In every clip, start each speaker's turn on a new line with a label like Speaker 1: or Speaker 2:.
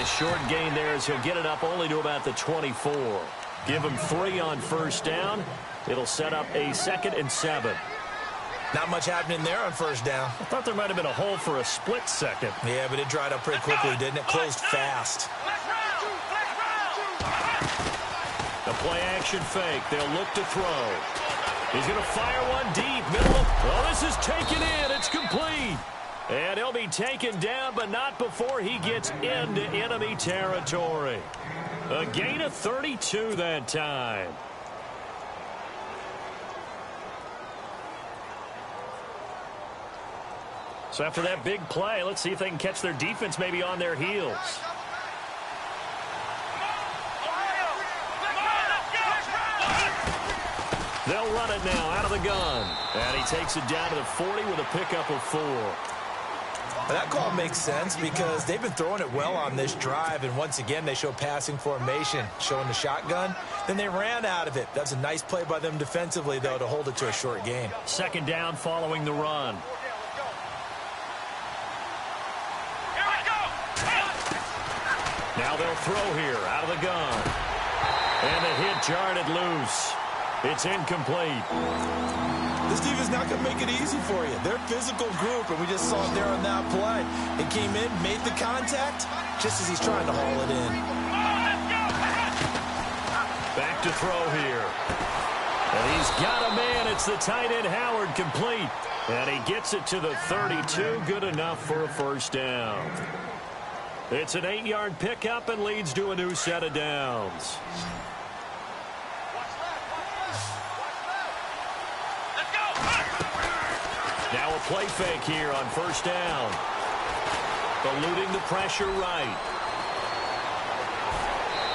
Speaker 1: short gain there as he'll get it up only to about the 24. Give him 3 on first down. It'll set up a 2nd and 7.
Speaker 2: Not much happening there on first down.
Speaker 1: I thought there might have been a hole for a split second.
Speaker 2: Yeah, but it dried up pretty quickly, didn't it? Closed fast.
Speaker 1: The play action fake. They'll look to throw. He's going to fire one deep. Middle of... Oh, this is taken in. It's complete. And he'll be taken down, but not before he gets into enemy territory. A gain of 32 that time. So after that big play, let's see if they can catch their defense maybe on their heels. They'll run it now out of the gun. And he takes it down to the 40 with a pickup of 4.
Speaker 2: That call makes sense because they've been throwing it well on this drive, and once again they show passing formation, showing the shotgun. Then they ran out of it. That's a nice play by them defensively, though, to hold it to a short gain.
Speaker 1: 2nd down following the run. Now they'll throw here out of the gun. And the hit jarred it loose. It's incomplete.
Speaker 2: This defense is not going to make it easy for you. They're a physical group, and we just saw it there on that play. It came in, made the contact, just as he's trying to haul it in.
Speaker 1: Back to throw here. And he's got a man. It's the tight end Howard, complete. And he gets it to the 32. Good enough for a first down. It's an 8-yard pickup and leads to a new set of downs. Now a play fake here on first down. Eluding the pressure right.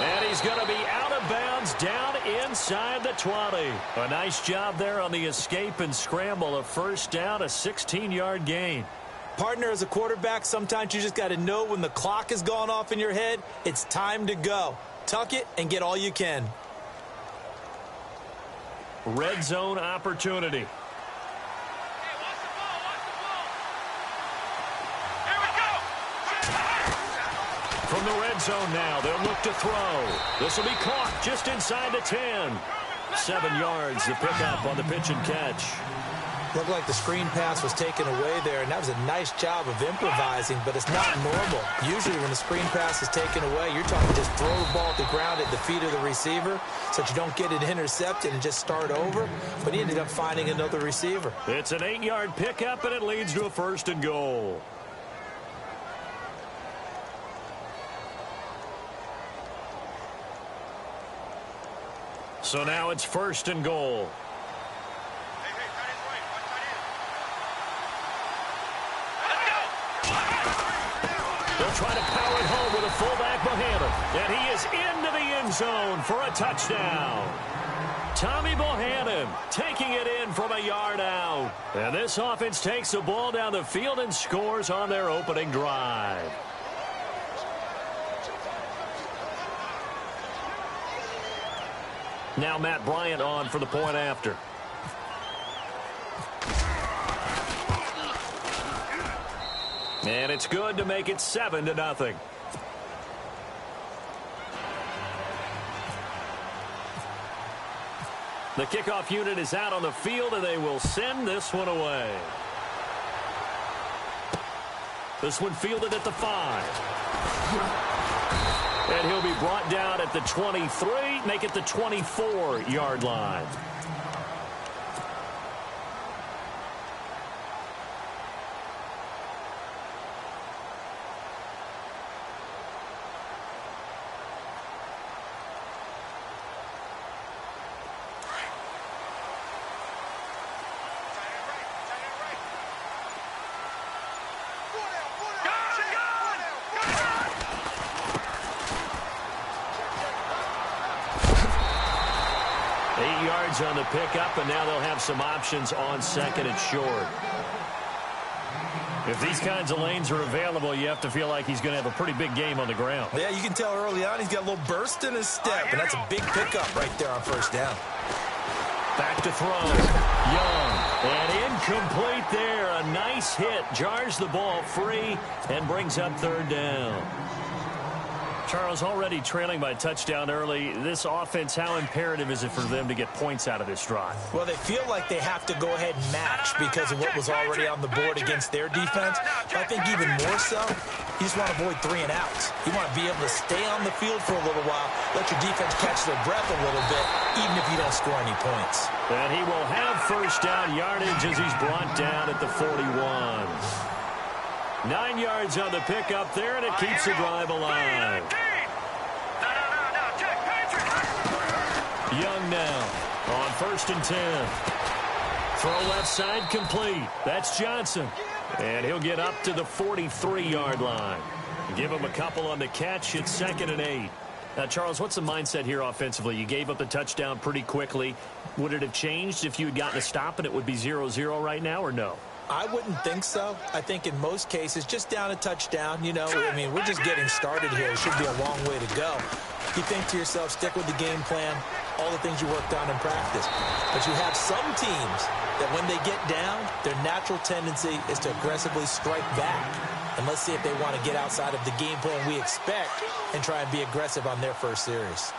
Speaker 1: And he's going to be out of bounds down inside the 20. A nice job there on the escape and scramble. A first down, a 16-yard gain.
Speaker 2: Partner, as a quarterback, sometimes you just got to know when the clock has gone off in your head, it's time to go. Tuck it and get all you can.
Speaker 1: Red zone opportunity. From the red zone now, they'll look to throw. This will be caught just inside the 10. 7 yards, the pickup on the pitch and catch.
Speaker 2: Looked like the screen pass was taken away there, and that was a nice job of improvising, but it's not normal. Usually when the screen pass is taken away, you're talking just throw the ball at the ground at the feet of the receiver so that you don't get it intercepted and just start over, but he ended up finding another receiver.
Speaker 1: It's an 8-yard pickup, and it leads to a 1st and goal. So now it's 1st and goal. They'll try to power it home with a fullback Bohannon. And he is into the end zone for a touchdown. Tommy Bohannon taking it in from a yard out. And this offense takes the ball down the field and scores on their opening drive. Now Matt Bryant on for the point after. And it's good to make it 7-0. The kickoff unit is out on the field, and they will send this one away. This one fielded at the 5. And he'll be brought down at the 23, make it the 24-yard line. On the pickup, and now they'll have some options on 2nd and short. If these kinds of lanes are available, you have to feel like he's going to have a pretty big game on the ground.
Speaker 2: Yeah, you can tell early on he's got a little burst in his step, and that's a big pickup right there on first down.
Speaker 1: Back to throw. Young. And incomplete there. A nice hit. Jars the ball free and brings up 3rd down. Charles, already trailing by touchdown early. This offense, how imperative is it for them to get points out of this drive?
Speaker 2: Well, they feel like they have to go ahead and match because of what was already on the board against their defense. But I think even more so, you just want to avoid 3 and outs. You want to be able to stay on the field for a little while, let your defense catch their breath a little bit, even if you don't score any points.
Speaker 1: And he will have first down yardage as he's brought down at the 41. 9 yards on the pickup there, and it keeps the drive alive. Young now on 1st and 10. Throw left side complete. That's Johnson. And he'll get up to the 43-yard line. Give him a couple on the catch. It's 2nd and 8. Now, Charles, what's the mindset here offensively? You gave up the touchdown pretty quickly. Would it have changed if you had gotten a stop and it would be 0-0 right now, or no?
Speaker 2: I wouldn't think so. I think in most cases, just down a touchdown, you know, I mean, we're just getting started here. It should be a long way to go. You think to yourself, stick with the game plan, all the things you worked on in practice. But you have some teams that when they get down, their natural tendency is to aggressively strike back. And let's see if they want to get outside of the game plan we expect and try and be aggressive on their first series.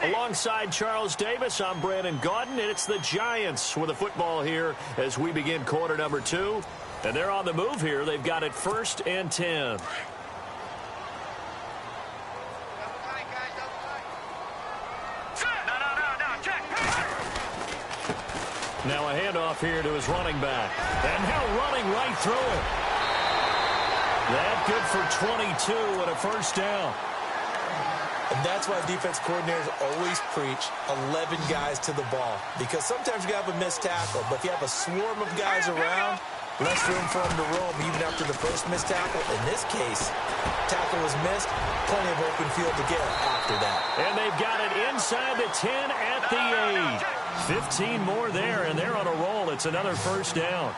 Speaker 1: Alongside Charles Davis, I'm Brandon Gaudin, and it's the Giants with the football here as we begin quarter number 2. And they're on the move here. They've got it 1st and 10. Now a handoff here to his running back. And now running right through it. That good for 22 and a first down.
Speaker 2: And that's why defense coordinators always preach 11 guys to the ball. Because sometimes you have a missed tackle, but if you have a swarm of guys around, less room for them to roam even after the first missed tackle. In this case, tackle was missed, plenty of open field to get after that.
Speaker 1: And they've got it inside the 10 at the 8. 15 more there, and they're on a roll. It's another first down.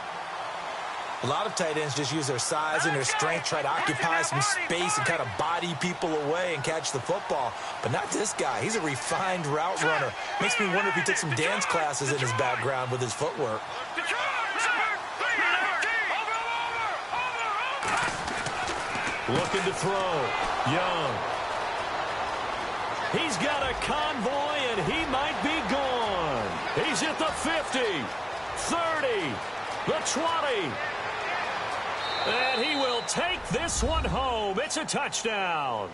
Speaker 2: A lot of tight ends just use their size and their strength, try to occupy some space and kind of body people away and catch the football. But not this guy. He's a refined route runner. Makes me wonder if he took some dance classes in his background with his footwork.
Speaker 1: Looking to throw. Young. He's got a convoy, and he might be gone. He's at the 50, 30, the 20. And he will take this one home. It's a touchdown.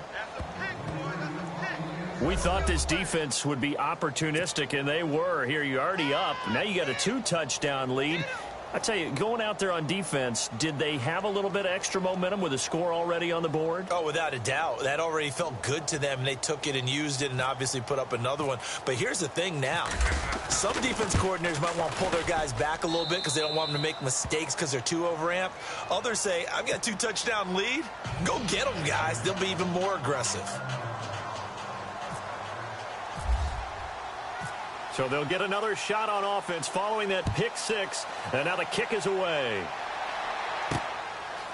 Speaker 1: We thought this defense would be opportunistic, and they were. Here, you're already up. Now you got a 2-touchdown lead. I tell you, going out there on defense, did they have a little bit of extra momentum with a score already on the board?
Speaker 2: Oh, without a doubt. That already felt good to them, and they took it and used it and obviously put up another one. But here's the thing now. Some defense coordinators might want to pull their guys back a little bit because they don't want them to make mistakes because they're too overamped. Others say, I've got a 2-touchdown lead. Go get them, guys. They'll be even more aggressive.
Speaker 1: So they'll get another shot on offense following that pick 6. And now the kick is away.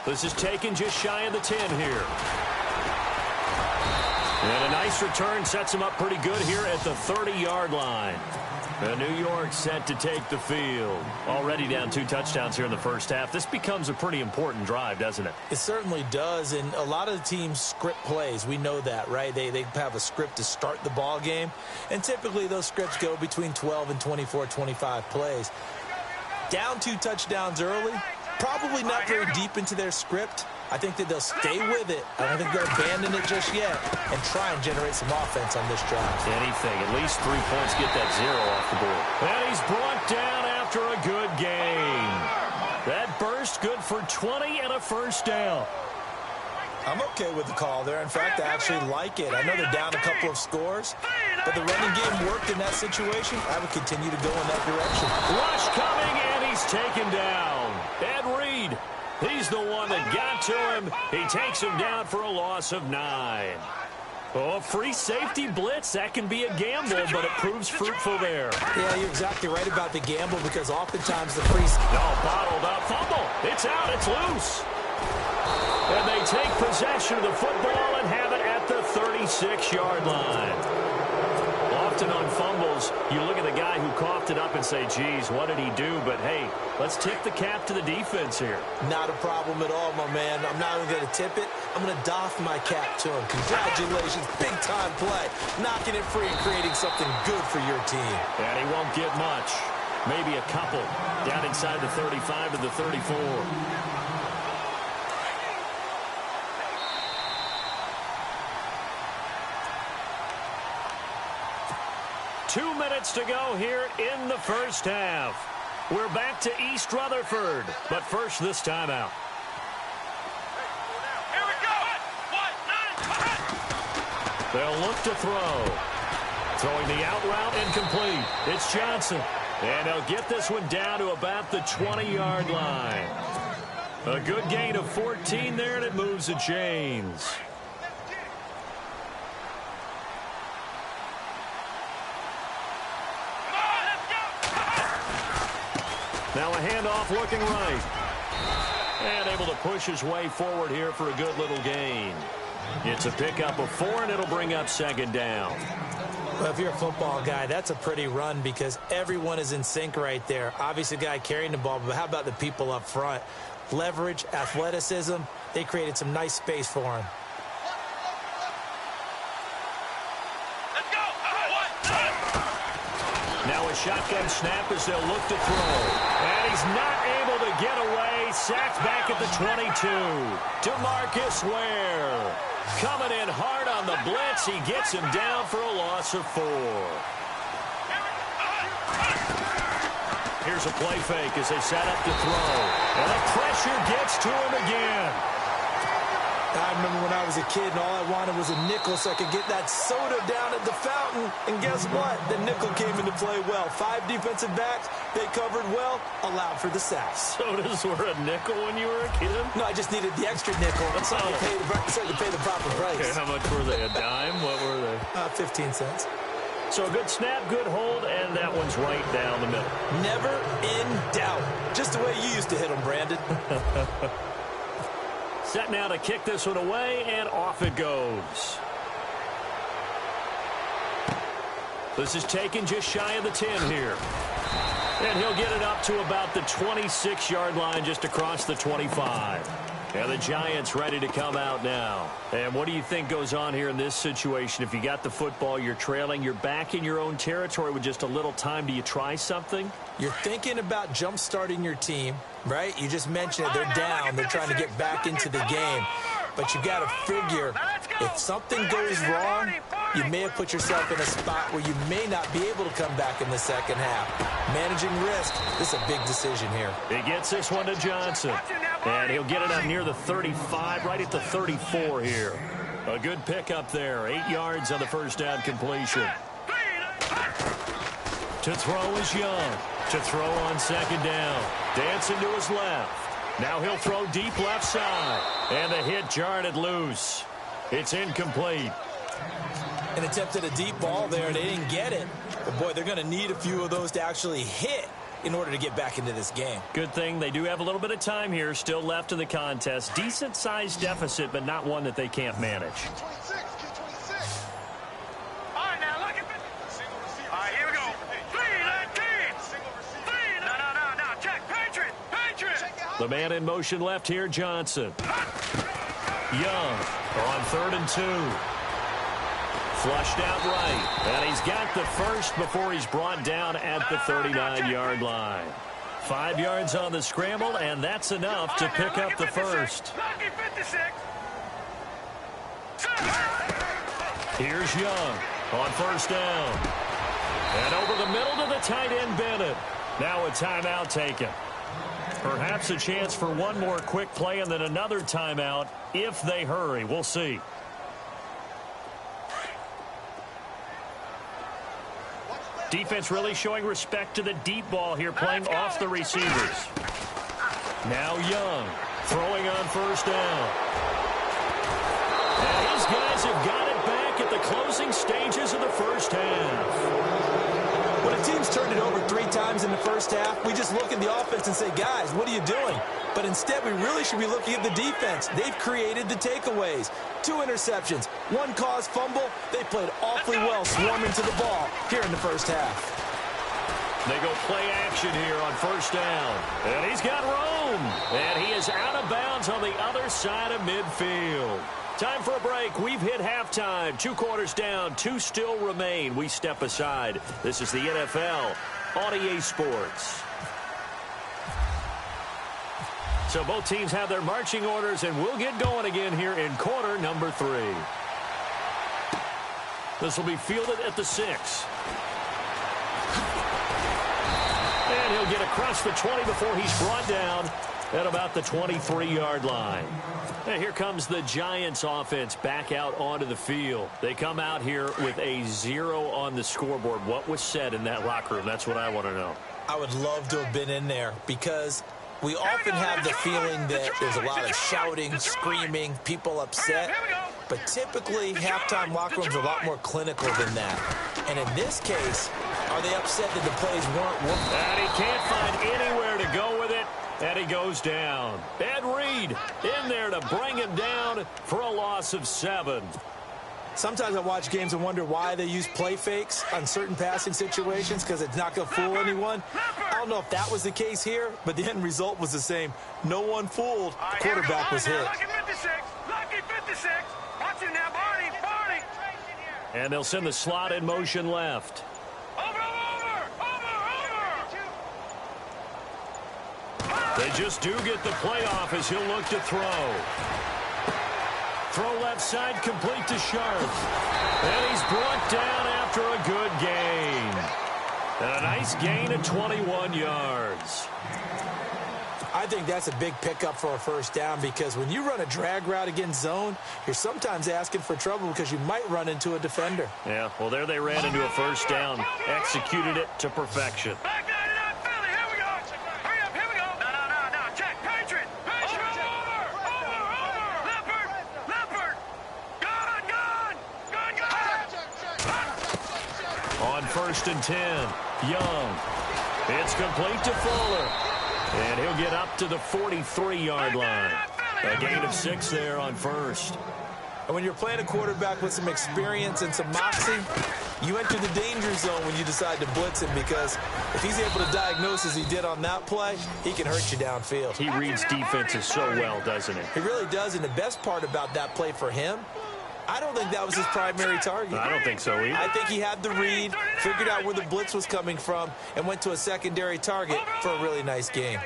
Speaker 1: This is taken just shy of the 10 here. And a nice return sets him up pretty good here at the 30-yard line. And New York set to take the field. Already down 2 touchdowns here in the first half. This becomes a pretty important drive, doesn't it?
Speaker 2: It certainly does, and a lot of the teams script plays. We know that, right? They have a script to start the ball game, and typically those scripts go between 12 and 24, 25 plays. Down 2 touchdowns early, probably not very deep into their script. I think that they'll stay with it. I don't think they'll abandon it just yet and try and generate some offense on this drive.
Speaker 1: Anything. At least 3 points, get that 0 off the board. And he's brought down after a good game. That burst good for 20 and a first down.
Speaker 2: I'm okay with the call there. In fact, I actually like it. I know they're down a couple of scores, but the running game worked in that situation. I would continue to go in that direction.
Speaker 1: Rush coming, and he's taken down. Ed Reed. He's the one that got to him. He takes him down for a loss of 9. Oh, free safety blitz. That can be a gamble, but it proves fruitful there.
Speaker 2: Yeah, you're exactly right about the gamble because oftentimes the free...
Speaker 1: Bottled up. Fumble. It's out. It's loose. And they take possession of the football and have it at the 36-yard line. Often on fumbles, fumbles, you look at the guy who coughed it up and say, geez, what did he do? But, hey, let's tip the cap to the defense here.
Speaker 2: Not a problem at all, my man. I'm not even going to tip it. I'm going to doff my cap to him. Congratulations. Big-time play. Knocking it free and creating something good for your team.
Speaker 1: And he won't get much. Maybe a couple. Down inside the 35 to the 34. 2 minutes to go here in the first half. We're back to East Rutherford, but first this timeout.
Speaker 3: Here we go.
Speaker 1: They'll look to throw. Throwing the out route incomplete. It's Johnson. And they'll get this one down to about the 20-yard line. A good gain of 14 there, and it moves the chains. Now a handoff looking right. And able to push his way forward here for a good little gain. It's a pickup of 4, and it'll bring up second down.
Speaker 2: Well, if you're a football guy, that's a pretty run because everyone is in sync right there. Obviously, the guy carrying the ball, but how about the people up front? Leverage, athleticism, they created some nice space for him.
Speaker 1: Now a shotgun snap as they'll look to throw. And he's not able to get away. Sacked back at the 22. DeMarcus Ware coming in hard on the blitz. He gets him down for a loss of 4. Here's a play fake as they set up to throw. And the pressure gets to him again.
Speaker 2: I remember when I was a kid and all I wanted was a nickel so I could get that soda down at the fountain. And guess what? The nickel came into play well. 5 defensive backs, they covered well, allowed for the sacks.
Speaker 1: Sodas were a nickel when you were a kid?
Speaker 2: No, I just needed the extra nickel so I could pay the proper price.
Speaker 1: Okay, how much were they? A dime? What were they?
Speaker 2: 15 cents.
Speaker 1: So a good snap, good hold, and that one's right down the middle.
Speaker 2: Never in doubt. Just the way you used to hit them, Brandon.
Speaker 1: Set now to kick this one away, and off it goes. This is taken just shy of the 10 here. And he'll get it up to about the 26-yard line just across the 25. And the Giants ready to come out now. And what do you think goes on here in this situation? If you got the football, you're trailing, you're back in your own territory with just a little time. Do you try something?
Speaker 2: You're thinking about jump-starting your team, right? You just mentioned it. They're down. They're trying to get back into the game. But you got to figure if something goes wrong, you may have put yourself in a spot where you may not be able to come back in the second half. Managing risk, this is a big decision here.
Speaker 1: He gets this one to Johnson. And he'll get it up near the 35, right at the 34 here. A good pickup there. 8 yards on the first down completion. To throw is Young. To throw on second down. Dancing to his left. Now he'll throw deep left side. And the hit jarred it loose. It's incomplete.
Speaker 2: An attempt at a deep ball there. They didn't get it. But, boy, they're going to need a few of those to actually hit in order to get back into this game.
Speaker 1: Good thing they do have a little bit of time here still left in the contest. Decent-sized deficit, but not one that they can't manage. The man in motion left here, Johnson. Young on 3rd and 2. Flushed out right. And he's got the first before he's brought down at the 39-yard line. 5 yards on the scramble, and that's enough to pick up the first. Here's Young on 1st down. And over the middle to the tight end, Bennett. Now a timeout taken. Perhaps a chance for one more quick play and then another timeout if they hurry. We'll see. Defense really showing respect to the deep ball here, playing off the receivers. Now Young throwing on 1st down. And these guys have got it back at the closing stages of the first half.
Speaker 2: When a team's turned it over 3 times in the first half, we just look at the offense and say, guys, what are you doing? But instead, we really should be looking at the defense. They've created the takeaways. 2 interceptions, 1 caused fumble. They played awfully well swarming to the ball here in the first half.
Speaker 1: They go play action here on first down. And he's got room. And he is out of bounds on the other side of midfield. Time for a break. We've hit halftime. 2 quarters down. 2 still remain. We step aside. This is the NFL on EA Sports. So both teams have their marching orders, and we'll get going again here in quarter number 3. This will be fielded at the 6. And he'll get across the 20 before he's brought down at about the 23-yard line. And here comes the Giants offense back out onto the field. They come out here with a 0 on the scoreboard. What was said in that locker room? That's what I want to know.
Speaker 2: I would love to have been in there because we often have the feeling that there's a lot of shouting, screaming, people upset. But typically, halftime locker rooms are a lot more clinical than that. And in this case, are they upset that the plays weren't working?
Speaker 1: And he can't find anywhere to go with it, and he goes down. Ed Reed in there to bring him down for a loss of 7.
Speaker 2: Sometimes I watch games and wonder why they use play fakes on certain passing situations because it's not going to fool anyone. I don't know if that was the case here, but the end result was the same. No one fooled. The quarterback was hit.
Speaker 3: Lucky 56. Lucky 56. Watch it now, Barney. Barney.
Speaker 1: And they'll send the slot in motion left.
Speaker 3: Over.
Speaker 1: They just do get the playoff as he'll look to throw. Throw left side, complete to Sharp. And he's brought down after a good gain. And a nice gain of 21 yards.
Speaker 2: I think that's a big pickup for a first down because when you run a drag route against zone, you're sometimes asking for trouble because you might run into a defender.
Speaker 1: Yeah, well, there they ran into a first down. Executed it to perfection. First and 10. Young. It's complete to Fuller. And he'll get up to the 43-yard line. A gain of 6 there on first.
Speaker 2: And when you're playing a quarterback with some experience and some moxie, you enter the danger zone when you decide to blitz him because if he's able to diagnose as he did on that play, he can hurt you downfield.
Speaker 1: He reads defenses so well, doesn't he?
Speaker 2: He really does, and the best part about that play for him, I don't think that was his primary target.
Speaker 1: I don't think so either.
Speaker 2: I think he had the read, figured out where the blitz was coming from, and went to a secondary target for a really nice game.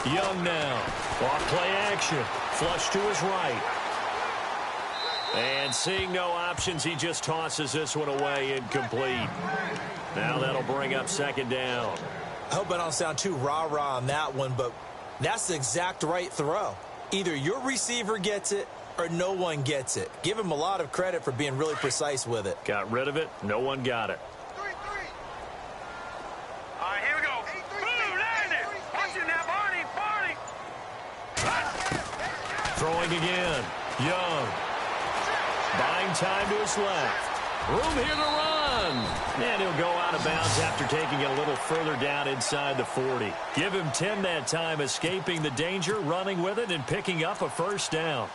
Speaker 1: Young now. Off play action. Flush to his right. And seeing no options, he just tosses this one away incomplete. Now that'll bring up second down.
Speaker 2: I hope I don't sound too rah-rah on that one, but that's the exact right throw. Either your receiver gets it or no one gets it. Give him a lot of credit for being really precise with it.
Speaker 1: Got rid of it. No one got it.
Speaker 3: All right, here we go. Boom, landed. Watch it now, Barney.
Speaker 1: Throwing again. Young. Buying time to his left. Room here to run. And he'll go out of bounds after taking it a little further down inside the 40. Give him 10 that time, escaping the danger, running with it, and picking up a first down.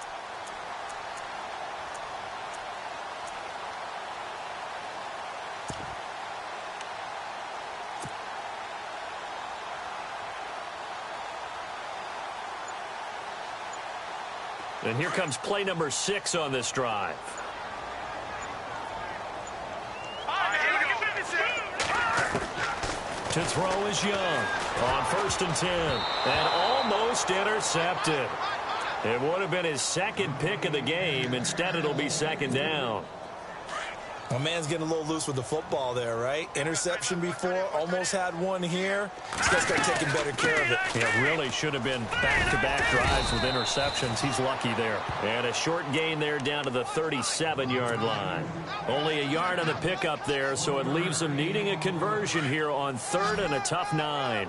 Speaker 1: And here comes play number 6 on this drive. To throw is Young on first and 10 and almost intercepted. It would have been his second pick of the game. Instead, it'll be second down.
Speaker 2: My man's getting a little loose with the football there, right? Interception before, almost had one here. This guy's got taking better care of it.
Speaker 1: Yeah, really should have been back-to-back drives with interceptions. He's lucky there. And a short gain there down to the 37-yard line. Only a yard on the pickup there, so it leaves him needing a conversion here on third and a tough 9.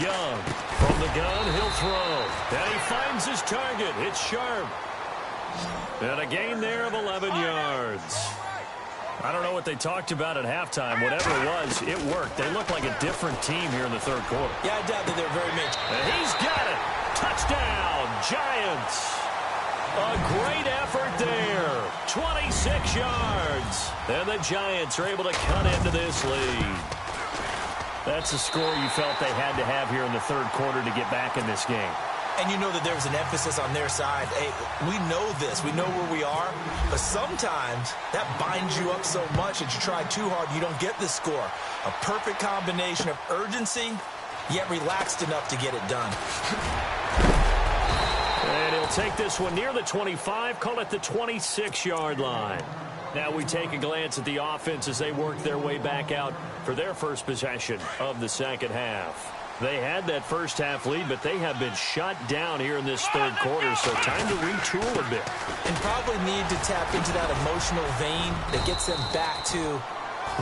Speaker 1: Young from the gun, he'll throw. And he finds his target. It's Sharp. And a gain there of 11 yards. I don't know what they talked about at halftime. Whatever it was, it worked. They look like a different team here in the third quarter.
Speaker 2: Yeah, I doubt that they're very much.
Speaker 1: And he's got it. Touchdown, Giants. A great effort there. 26 yards. And the Giants are able to cut into this lead. That's a score you felt they had to have here in the third quarter to get back in this game.
Speaker 2: And you know that there's an emphasis on their side. Hey, we know this. We know where we are. But sometimes that binds you up so much that you try too hard, you don't get the score. A perfect combination of urgency, yet relaxed enough to get it done.
Speaker 1: And he'll take this one near the 25, call it the 26-yard line. Now we take a glance at the offense as they work their way back out for their first possession of the second half. They had that first half lead, but they have been shut down here in this third quarter, so time to retool a bit.
Speaker 2: And probably need to tap into that emotional vein that gets them back to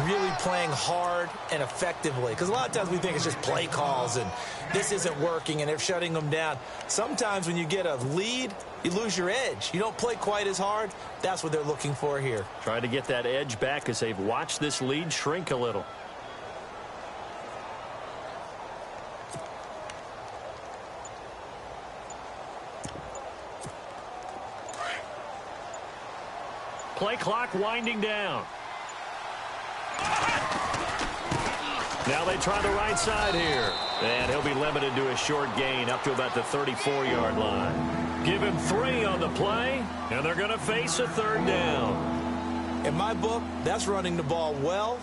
Speaker 2: really playing hard and effectively. Because a lot of times we think it's just play calls and this isn't working and they're shutting them down. Sometimes when you get a lead, you lose your edge. You don't play quite as hard. That's what they're looking for here.
Speaker 1: Try to get that edge back as they've watched this lead shrink a little. Play clock winding down. Now they try the right side here. And he'll be limited to a short gain up to about the 34-yard line. Give him 3 on the play, and they're going to face a third down.
Speaker 2: In my book, that's running the ball well,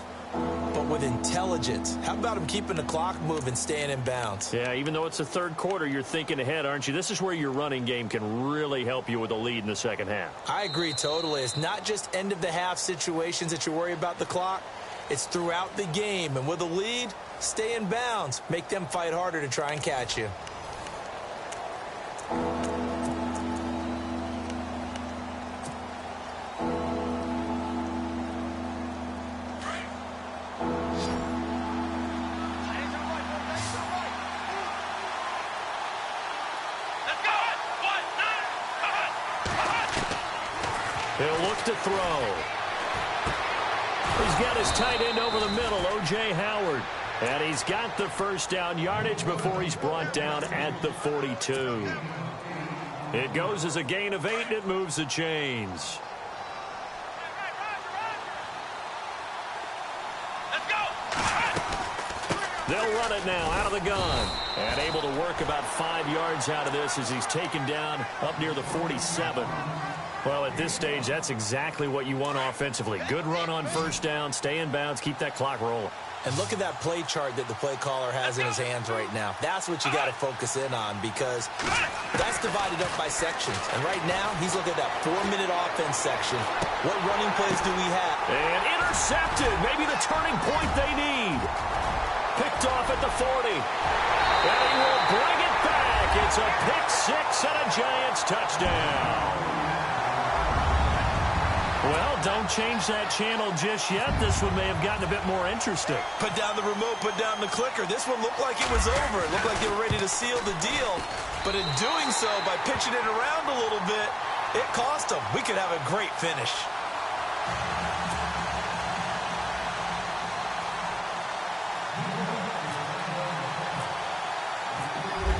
Speaker 2: but with intelligence. How about him keeping the clock moving, staying in bounds?
Speaker 1: Yeah, even though it's the third quarter, you're thinking ahead, aren't you? This is where your running game can really help you with a lead in the second half.
Speaker 2: I agree totally. It's not just end-of-the-half situations that you worry about the clock. It's throughout the game. And with a lead, stay in bounds. Make them fight harder to try and catch you.
Speaker 1: He'll look to throw. He's got his tight end over the middle, O.J. Howard. And he's got the first down yardage before he's brought down at the 42. It goes as a gain of 8, and it moves the chains.
Speaker 3: Let's go.
Speaker 1: They'll run it now out of the gun. And able to work about 5 yards out of this as he's taken down up near the 47. Well, at this stage, that's exactly what you want offensively. Good run on first down, stay in bounds, keep that clock rolling.
Speaker 2: And look at that play chart that the play caller has in his hands right now. That's what you got to focus in on because that's divided up by sections. And right now, he's looking at that 4-minute offense section. What running plays do we have?
Speaker 1: And intercepted. Maybe the turning point they need. Picked off at the 40. And he will bring it back. It's a pick six and a Giants touchdown. Well, don't change that channel just yet. This one may have gotten a bit more interesting.
Speaker 2: Put down the remote, put down the clicker. This one looked like it was over. It looked like they were ready to seal the deal. But in doing so, by pitching it around a little bit, it cost them. We could have a great finish.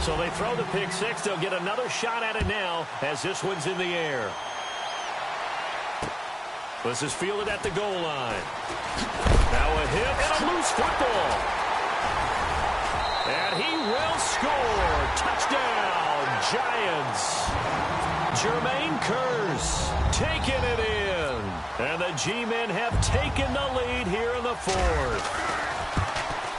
Speaker 1: So they throw the pick six. They'll get another shot at it now as this one's in the air. This is fielded at the goal line. Now a hit and a loose football. And he will score. Touchdown, Giants. Jermaine Kearse taking it in. And the G-men have taken the lead here in the fourth.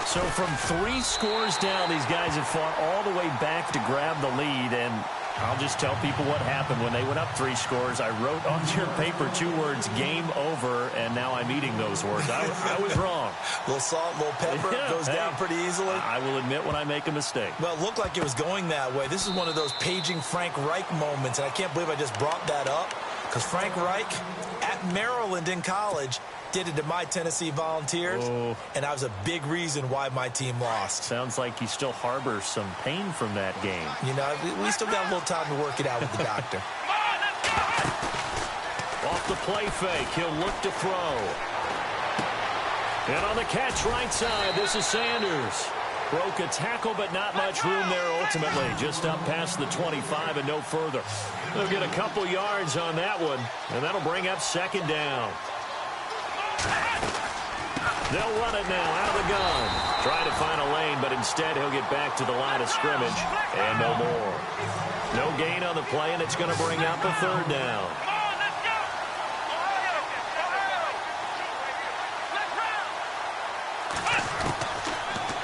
Speaker 1: So from 3 scores down, these guys have fought all the way back to grab the lead. And I'll just tell people what happened when they went up 3 scores. I wrote on your paper 2 words, game over, and now I'm eating those words. I was wrong.
Speaker 2: A little salt, a little pepper, goes down pretty easily.
Speaker 1: I will admit when I make a mistake.
Speaker 2: Well, it looked like it was going that way. This is one of those paging Frank Reich moments, and I can't believe I just brought that up because Frank Reich at Maryland in college did it to my Tennessee Volunteers, and that was a big reason why my team lost.
Speaker 1: Sounds like you still harbor some pain from that game.
Speaker 2: You know, we still got a little time to work it out with the doctor.
Speaker 3: Come on, let's go.
Speaker 1: Off the play fake, he'll look to throw. And on the catch right side, this is Sanders. Broke a tackle, but not much room there ultimately. Just up past the 25 and no further. They'll get a couple yards on that one, and that'll bring up second down. They'll run it now out of the gun. Trying to find a lane, but instead he'll get back to the line of scrimmage, and no more. No gain on the play, and it's going to bring up a third down.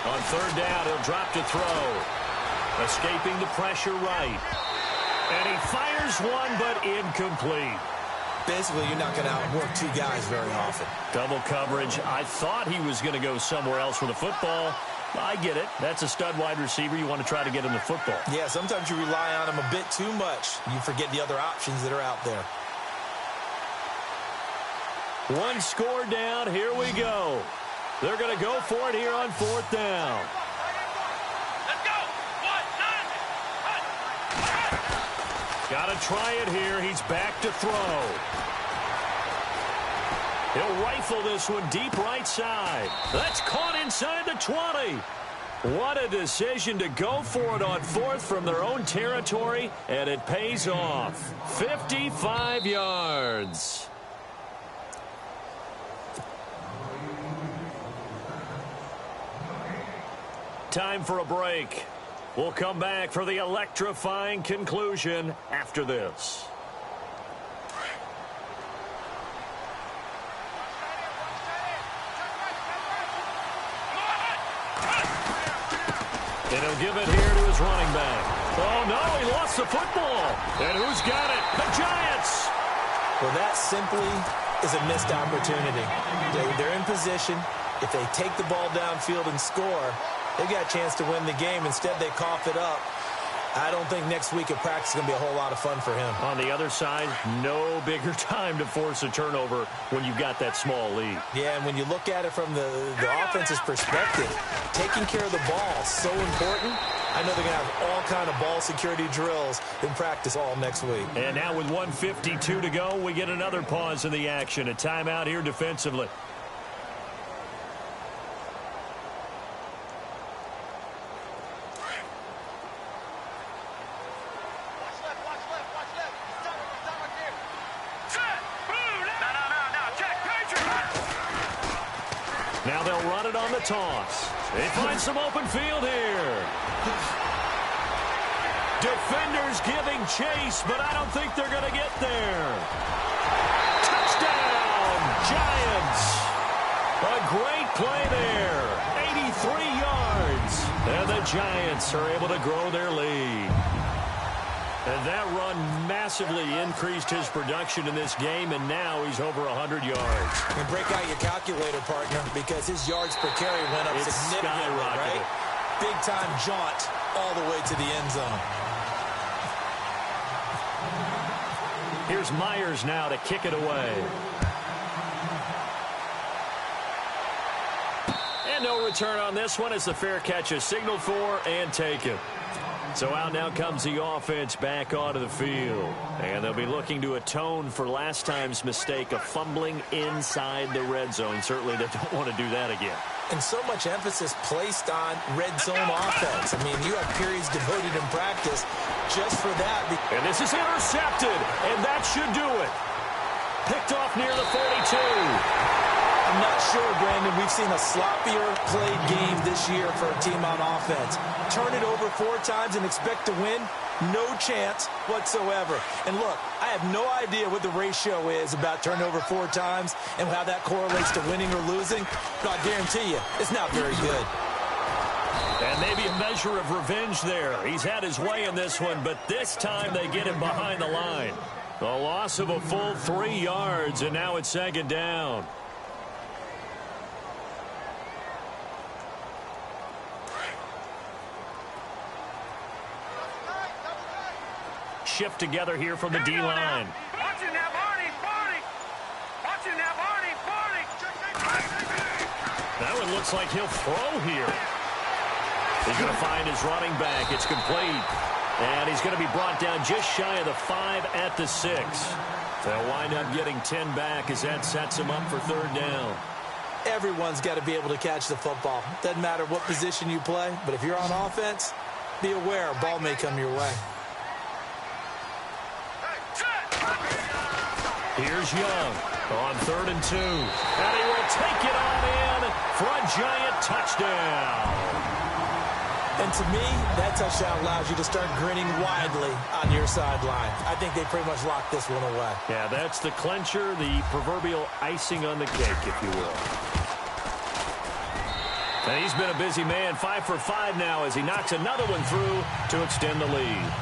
Speaker 1: On third down, he'll drop to throw. Escaping the pressure right. And he fires one, but incomplete.
Speaker 2: Basically, you're not going to outwork two guys very often.
Speaker 1: Double coverage. I thought he was going to go somewhere else with the football. I get it. That's a stud wide receiver. You want to try to get him the football.
Speaker 2: Yeah, sometimes you rely on him a bit too much. You forget the other options that are out there.
Speaker 1: One score down. Here we go. They're going to go for it here on fourth down.
Speaker 3: Let's go.
Speaker 1: Got to try it here. He's back to throw. He'll rifle this one deep right side. That's caught inside the 20. What a decision to go for it on fourth from their own territory, and it pays off. 55 yards. Time for a break. We'll come back for the electrifying conclusion after this. And he'll give it here to his running back. Oh, no, he lost the football. And who's got it? The Giants.
Speaker 2: Well, that simply is a missed opportunity. They're in position. If they take the ball downfield and score, they've got a chance to win the game. Instead, they cough it up. I don't think next week at practice is going to be a whole lot of fun for him.
Speaker 1: On the other side, no bigger time to force a turnover when you've got that small lead.
Speaker 2: Yeah, and when you look at it from the offense's perspective, taking care of the ball is so important. I know they're going to have all kind of ball security drills in practice all next week.
Speaker 1: And now with 1:52 to go, we get another pause in the action. A timeout here defensively. Now they'll run it on the toss. They find some open field here. Defenders giving chase, but I don't think they're going to get there. Touchdown, Giants. A great play there. 83 yards. And the Giants are able to grow their lead. And that run massively increased his production in this game, and now he's over 100 yards.
Speaker 2: And break out your calculator, partner, because his yards per carry went up significantly, right? Big-time jaunt all the way to the end zone.
Speaker 1: Here's Myers now to kick it away. And no return on this one as the fair catch is signaled for and taken. So out now comes the offense back onto the field. And they'll be looking to atone for last time's mistake of fumbling inside the red zone. Certainly they don't want to do that again.
Speaker 2: And so much emphasis placed on red zone offense. I mean, you have periods devoted in practice just for that.
Speaker 1: And this is intercepted, and that should do it. Picked off near the 42.
Speaker 2: I'm not sure, Brandon. We've seen a sloppier played game this year for a team on offense. Turn it over 4 times and expect to win? No chance whatsoever. And look, I have no idea what the ratio is about turnover 4 times and how that correlates to winning or losing. But I guarantee you, it's not very good.
Speaker 1: And maybe a measure of revenge there. He's had his way in this one, but this time they get him behind the line. A loss of a full 3 yards, and now it's second down. Shift together here from the D-line.
Speaker 3: Watch it now, Barney. Watch it now, Barney.
Speaker 1: That one looks like he'll throw here. He's going to find his running back. It's complete. And he's going to be brought down just shy of the 5 at the 6. They'll wind up getting 10 back as that sets him up for third down.
Speaker 2: Everyone's got to be able to catch the football. Doesn't matter what position you play, but if you're on offense, be aware a ball may come your way.
Speaker 1: Here's Young on 3rd and 2. And he will take it on in for a giant touchdown.
Speaker 2: And to me, that touchdown allows you to start grinning widely on your sideline. I think they pretty much locked this one away.
Speaker 1: Yeah, that's the clincher, the proverbial icing on the cake, if you will. And he's been a busy man, 5 for 5 now as he knocks another one through to extend the lead.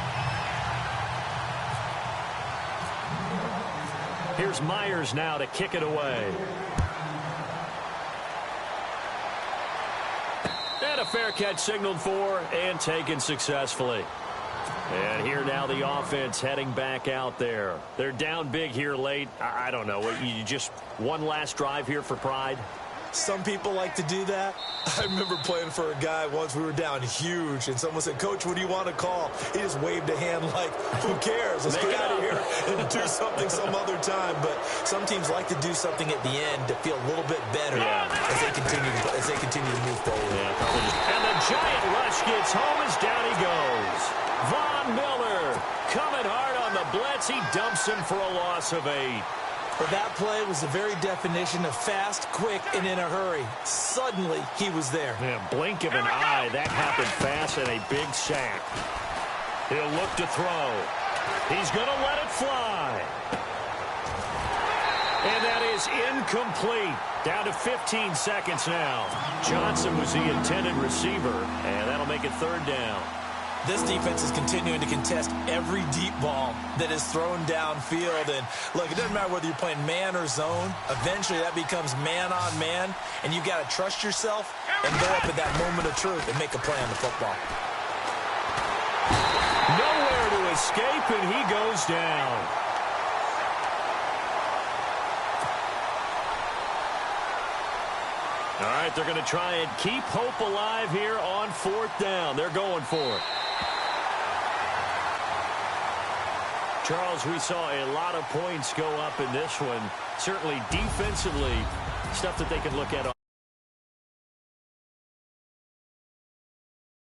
Speaker 1: Here's Myers now to kick it away. And a fair catch signaled for and taken successfully. And here now the offense heading back out there. They're down big here late. I don't know. You just one last drive here for pride?
Speaker 2: Some people like to do that. I remember playing for a guy once. We were down huge, and someone said, "Coach, what do you want to call?" He just waved a hand like, who cares? Let's get out of here and do something some other time. But some teams like to do something at the end to feel a little bit better as they continue to move forward.
Speaker 1: Yeah, and the giant rush gets home as down he goes. Von Miller coming hard on the blitz. He dumps him for a loss of 8.
Speaker 2: But that play was the very definition of fast, quick, and in a hurry. Suddenly, he was there.
Speaker 1: Yeah, blink of an eye. That happened fast and a big sack. He'll look to throw. He's going to let it fly. And that is incomplete. Down to 15 seconds now. Johnson was the intended receiver, and that'll make it third down.
Speaker 2: This defense is continuing to contest every deep ball that is thrown downfield. And, look, it doesn't matter whether you're playing man or zone. Eventually, that becomes man on man. And you've got to trust yourself and go up at that moment of truth and make a play on the football.
Speaker 1: Nowhere to escape, and he goes down. All right, they're going to try and keep hope alive here on 4th down. They're going for it. Charles, we saw a lot of points go up in this one. Certainly defensively, stuff that they can look at.